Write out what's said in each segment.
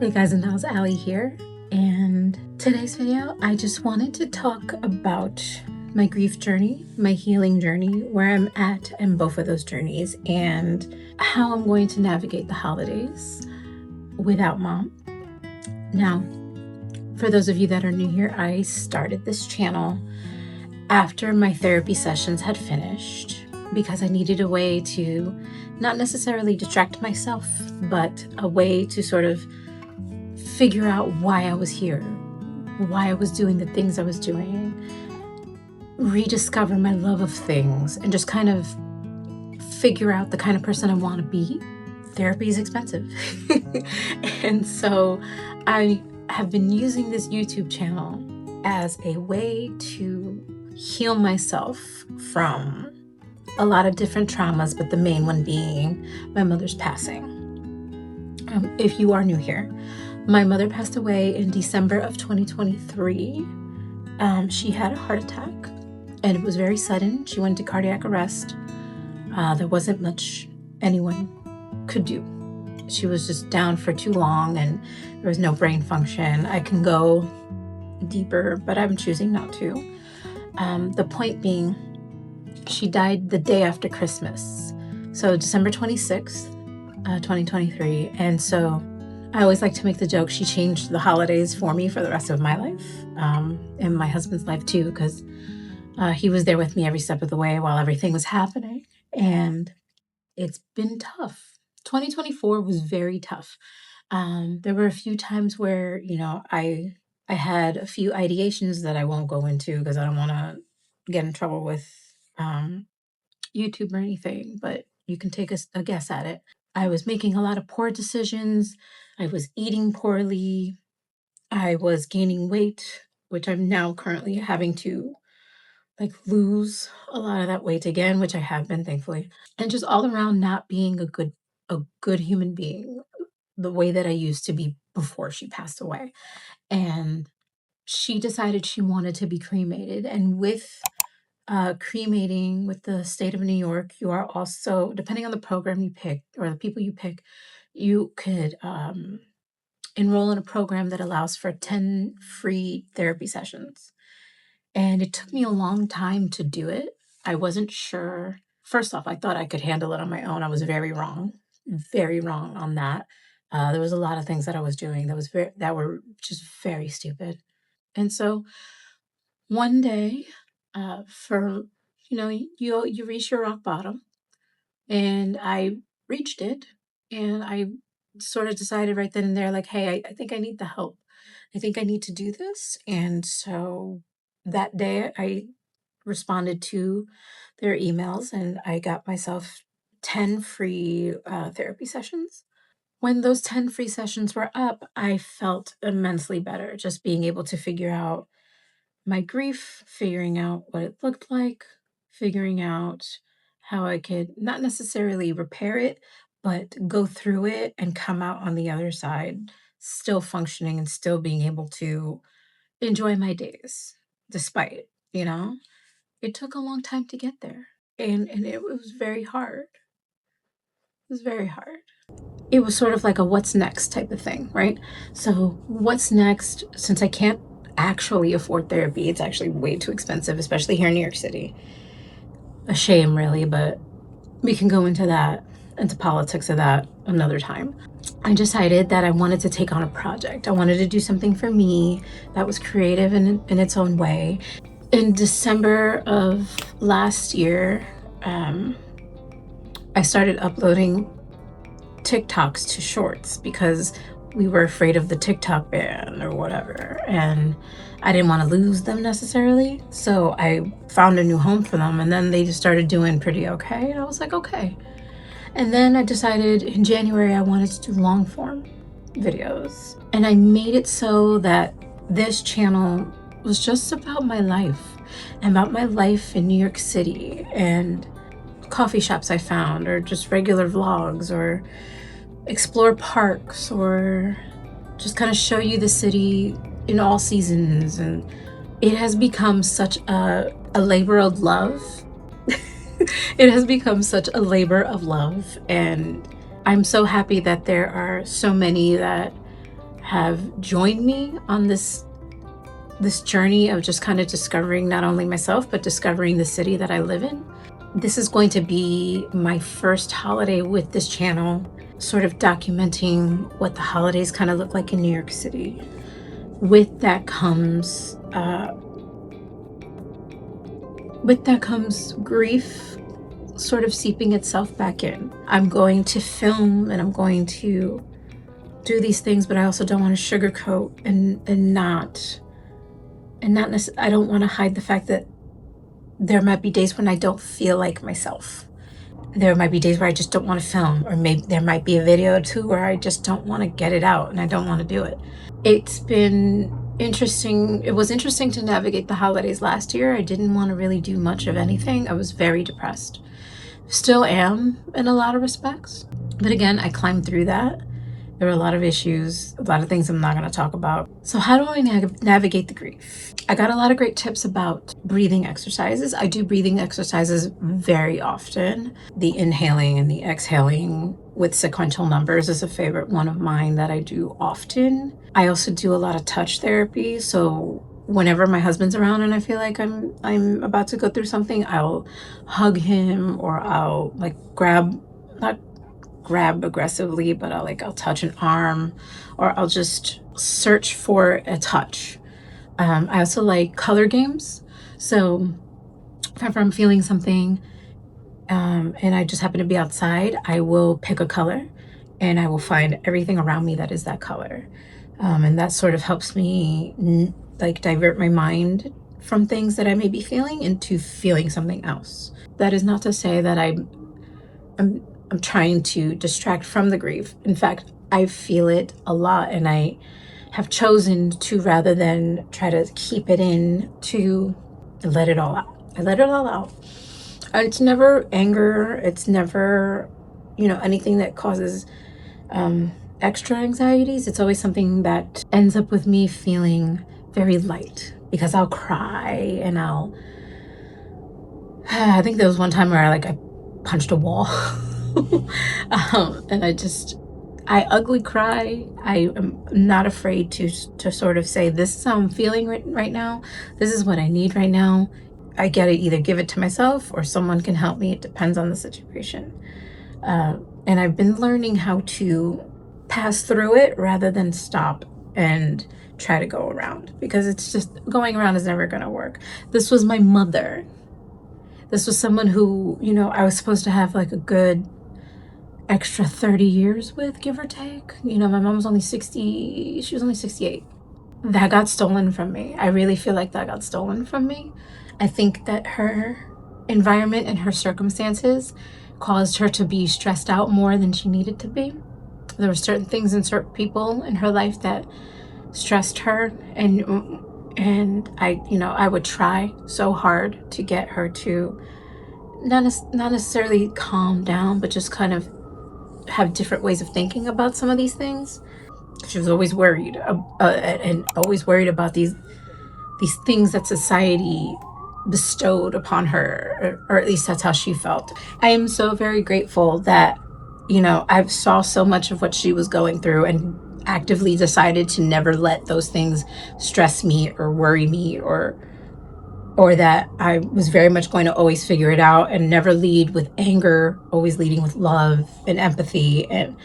Hey guys, and dolls, Allie here, and today's video I just wanted to talk about my grief journey, my healing journey, where I'm at in both of those journeys, and how I'm going to navigate the holidays without mom. Now, for those of you that are new here, I started this channel after my therapy sessions had finished because I needed a way to not necessarily distract myself, but a way to sort of figure out why I was here, why I was doing the things I was doing, rediscover my love of things, and just kind of figure out the kind of person I want to be. Therapy is expensive. And so I have been using this YouTube channel as a way to heal myself from a lot of different traumas, but the main one being my mother's passing. If you are new here, my mother passed away in December of 2023. She had a heart attack, and it was very sudden. She went into cardiac arrest. There wasn't much anyone could do. She was just down for too long, and there was no brain function. I can go deeper, but I'm choosing not to. The point being, she died the day after Christmas. So December 26th, 2023. And so I always like to make the joke, she changed the holidays for me for the rest of my life, and my husband's life too, because he was there with me every step of the way while everything was happening. And it's been tough. 2024 was very tough. There were a few times where, I had a few ideations that I won't go into because I don't want to get in trouble with YouTube or anything, but you can take a guess at it. I was making a lot of poor decisions. I was eating poorly. I was gaining weight, which I'm now currently having to lose a lot of that weight again, which I have been, thankfully. And just all around not being a good human being the way that I used to be before she passed away. And she decided she wanted to be cremated. And with cremating with the state of New York, you are also, depending on the program you pick or the people you pick, you could enroll in a program that allows for 10 free therapy sessions. And it took me a long time to do it. I wasn't sure. First off, I thought I could handle it on my own. I was very wrong on that. There was a lot of things that I was doing that were just very stupid. And so one day, you reach your rock bottom, and I reached it, and I sort of decided right then and there, hey, I think I need the help. I think I need to do this. And so that day I responded to their emails, and I got myself 10 free therapy sessions. When those 10 free sessions were up, I felt immensely better, just being able to figure out my grief, figuring out what it looked like, figuring out how I could not necessarily repair it, but go through it and come out on the other side, still functioning and still being able to enjoy my days, despite, it took a long time to get there. And it was very hard. It was very hard. It was sort of like a what's next type of thing, right? So what's next, since I can't actually afford therapy, it's actually way too expensive, especially here in New York City. A shame, really, but we can go into politics of that another time. I decided that I wanted to take on a project. I wanted to do something for me that was creative in its own way. In December of last year, I started uploading TikToks to Shorts because we were afraid of the TikTok ban or whatever, and I didn't want to lose them necessarily, so I found a new home for them, and then they just started doing pretty okay, and I was like, okay. And then I decided in January I wanted to do long form videos, and I made it so that this channel was just about my life, and about my life in New York City, and coffee shops I found, or just regular vlogs, or explore parks, or just kind of show you the city in all seasons. And it has become such a labor of love. It has become such a labor of love, and I'm so happy that there are so many that have joined me on this journey of just kind of discovering not only myself, but discovering the city that I live in. This is going to be my first holiday with this channel, sort of documenting what the holidays kind of look like in New York City. With that comes grief sort of seeping itself back in. I'm going to film and I'm going to do these things, but I also don't want to sugarcoat I don't want to hide the fact that there might be days when I don't feel like myself. There might be days where I just don't want to film, or maybe there might be a video or two where I just don't want to get it out and I don't want to do it. It's been interesting. It was interesting to navigate the holidays last year. I didn't want to really do much of anything. I was very depressed. Still am in a lot of respects. But again, I climbed through that. There were a lot of issues, a lot of things I'm not going to talk about. So how do I navigate the grief? I got a lot of great tips about breathing exercises. I do breathing exercises very often. The inhaling and the exhaling with sequential numbers is a favorite one of mine that I do often. I also do a lot of touch therapy. So whenever my husband's around and I feel like I'm about to go through something, I'll hug him, or I'll like not grab aggressively, but I'll touch an arm, or I'll just search for a touch. I also like color games. So if I'm feeling something and I just happen to be outside, I will pick a color and I will find everything around me that is that color. And that sort of helps me divert my mind from things that I may be feeling into feeling something else. That is not to say that I'm trying to distract from the grief. In fact, I feel it a lot, and I have chosen to, rather than try to keep it in, to let it all out. I let it all out. It's never anger. It's never, anything that causes extra anxieties. It's always something that ends up with me feeling very light, because I'll cry and I think there was one time where I punched a wall. And I ugly cry. I am not afraid to sort of say, this is how I'm feeling right now. This is what I need right now. I get to either give it to myself or someone can help me. It depends on the situation. And I've been learning how to pass through it rather than stop and try to go around, because it's just going around is never going to work. This was my mother. This was someone who, I was supposed to have a good extra 30 years with, give or take. My mom was only 60, she was only 68. That got stolen from me. I really feel like that got stolen from me. I think that her environment and her circumstances caused her to be stressed out more than she needed to be. There were certain things and certain people in her life that stressed her, and I would try so hard to get her to not necessarily calm down, but just kind of have different ways of thinking about some of these things. She was always worried and always worried about these things that society bestowed upon her, or at least that's how she felt. I am so very grateful that I saw so much of what she was going through and actively decided to never let those things stress me or worry me, or that I was very much going to always figure it out and never lead with anger, always leading with love and empathy, and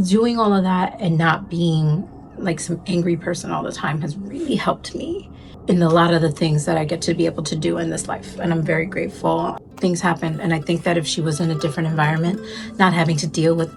doing all of that and not being like some angry person all the time has really helped me in a lot of the things that I get to be able to do in this life. And I'm very grateful. Things happen, and I think that if she was in a different environment, not having to deal with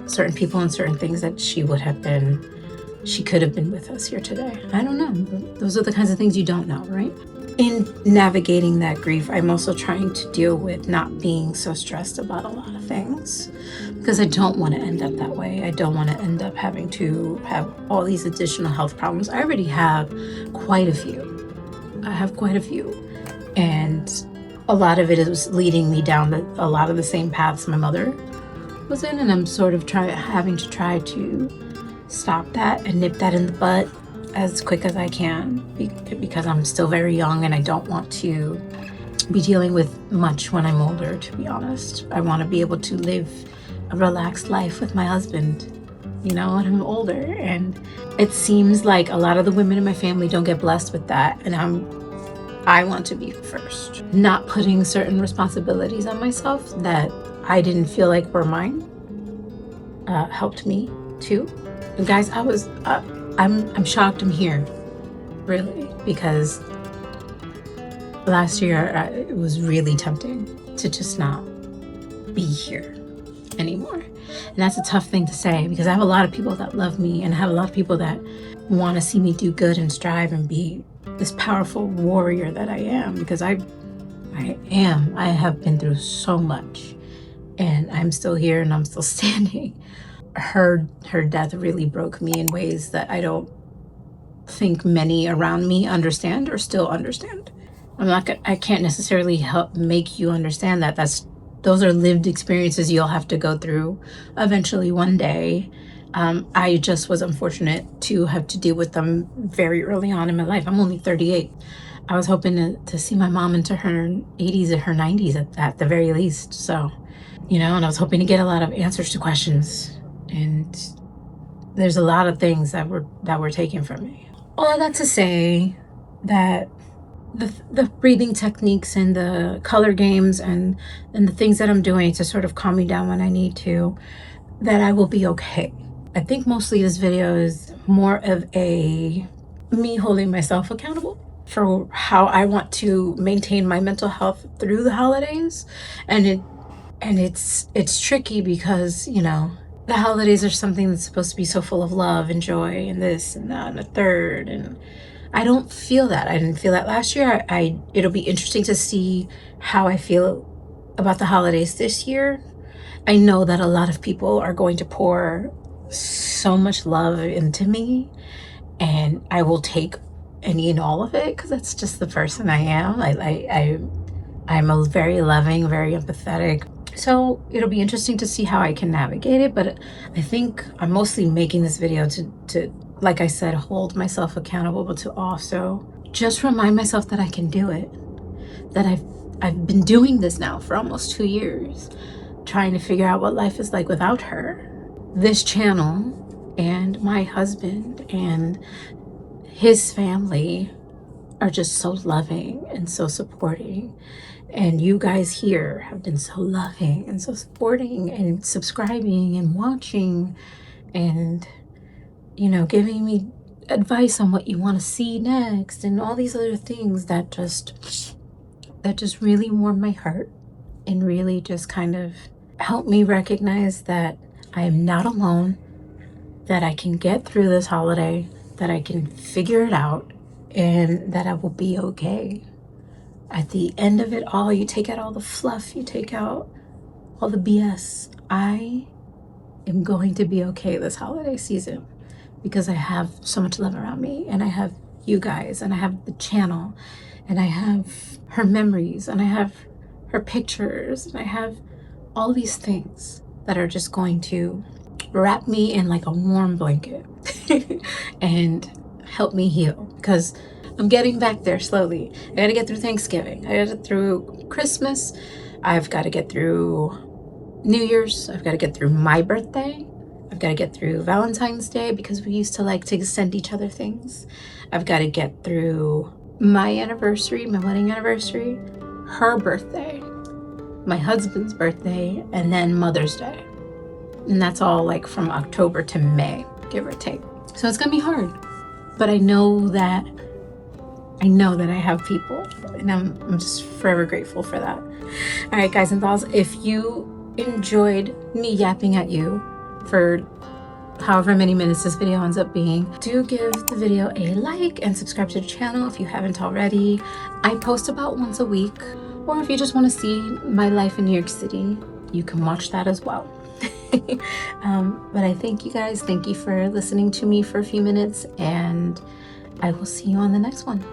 certain people and certain things, that she could have been with us here today. I don't know. Those are the kinds of things you don't know, right? In navigating that grief, I'm also trying to deal with not being so stressed about a lot of things, because I don't want to end up that way. I don't want to end up having to have all these additional health problems. I already have quite a few. And a lot of it is leading me down a lot of the same paths my mother was in, and I'm sort of having to try to stop that and nip that in the bud as quick as I can, because I'm still very young and I don't want to be dealing with much when I'm older, to be honest. I want to be able to live a relaxed life with my husband, when I'm older. And it seems like a lot of the women in my family don't get blessed with that, and I want to be first. Not putting certain responsibilities on myself that I didn't feel like were mine helped me too. And guys, I'm shocked I'm here, really, because last year it was really tempting to just not be here anymore. And that's a tough thing to say, because I have a lot of people that love me, and I have a lot of people that want to see me do good and strive and be this powerful warrior that I am, because I have been through so much, and I'm still here and I'm still standing. Her death really broke me in ways that I don't think many around me understand or still understand. I can't necessarily help make you understand that. Those are lived experiences you'll have to go through eventually one day. I just was unfortunate to have to deal with them very early on in my life. I'm only 38. I was hoping to see my mom into her 80s or her 90s at the very least. So, and I was hoping to get a lot of answers to questions. And there's a lot of things that were taken from me. All that to say that the breathing techniques and the color games and the things that I'm doing to sort of calm me down when I need to, that I will be okay. I think mostly this video is more of me holding myself accountable for how I want to maintain my mental health through the holidays. And it's tricky because, the holidays are something that's supposed to be so full of love and joy and this and that and the third, and I don't feel that. I didn't feel that last year. It'll be interesting to see how I feel about the holidays this year. I know that a lot of people are going to pour so much love into me, and I will take any and all of it, because that's just the person I am. I'm a very loving, very empathetic. So it'll be interesting to see how I can navigate it. But I think I'm mostly making this video to like I said, hold myself accountable, but to also just remind myself that I can do it. That I've been doing this now for almost 2 years, trying to figure out what life is like without her. This channel and my husband and his family are just so loving and so supporting. And you guys here have been so loving and so supporting and subscribing and watching and, giving me advice on what you want to see next and all these other things that just really warm my heart and really just kind of help me recognize that I am not alone, that I can get through this holiday, that I can figure it out, and that I will be okay. At the end of it all, you take out all the fluff, you take out all the BS. I am going to be okay this holiday season, because I have so much love around me, and I have you guys, and I have the channel, and I have her memories, and I have her pictures, and I have all these things that are just going to wrap me in like a warm blanket and help me heal, because I'm getting back there slowly. I got to get through Thanksgiving. I got to get through Christmas. I've got to get through New Year's. I've got to get through my birthday. I've got to get through Valentine's Day, because we used to like to send each other things. I've got to get through my anniversary, my wedding anniversary, her birthday, my husband's birthday, and then Mother's Day. And that's all like from October to May, give or take. So it's gonna be hard, but I know that I have people, and I'm just forever grateful for that. All right, guys and dolls, if you enjoyed me yapping at you for however many minutes this video ends up being, do give the video a like and subscribe to the channel if you haven't already. I post about once a week, or if you just want to see my life in New York City, you can watch that as well. But I thank you guys. Thank you for listening to me for a few minutes, and I will see you on the next one.